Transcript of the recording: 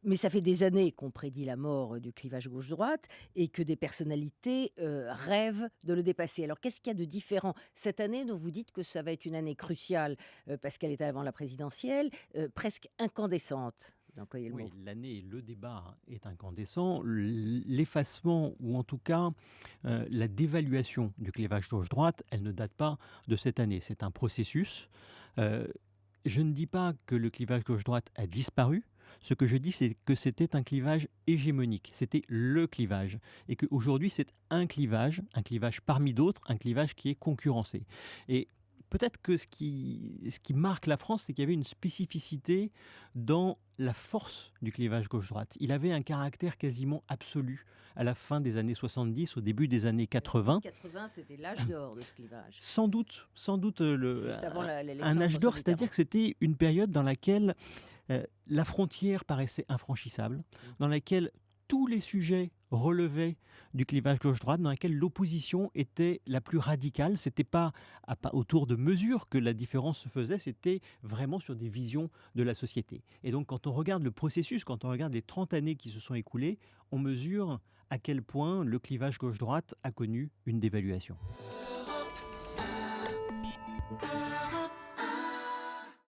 Mais ça fait des années qu'on prédit la mort du clivage gauche-droite et que des personnalités rêvent de le dépasser. Alors qu'est-ce qu'il y a de différent cette année dont vous dites que ça va être une année cruciale parce qu'elle est avant la présidentielle, presque incandescente, d'employer le mot. Oui, l'année, le débat est incandescent. L'effacement, ou en tout cas la dévaluation du clivage gauche-droite, elle ne date pas de cette année. C'est un processus. Euh, je ne dis pas que le clivage gauche-droite a disparu. Ce que je dis, c'est que c'était un clivage hégémonique. C'était le clivage. Et qu'aujourd'hui, c'est un clivage parmi d'autres, un clivage qui est concurrencé. Et peut-être que ce qui marque la France, c'est qu'il y avait une spécificité dans la force du clivage gauche-droite. Il avait un caractère quasiment absolu à la fin des années 70, au début des années Les années 80. 80, c'était l'âge d'or de ce clivage, Sans doute juste avant l'élection un de âge François d'or, c'est-à-dire Mitterrand. que c'était une période dans laquelle la frontière paraissait infranchissable, dans laquelle tous les sujets relevaient du clivage gauche-droite, dans laquelle l'opposition était la plus radicale. C'était pas autour de mesures que la différence se faisait, c'était vraiment sur des visions de la société. Et donc quand on regarde le processus, quand on regarde les 30 années qui se sont écoulées, on mesure à quel point le clivage gauche-droite a connu une dévaluation.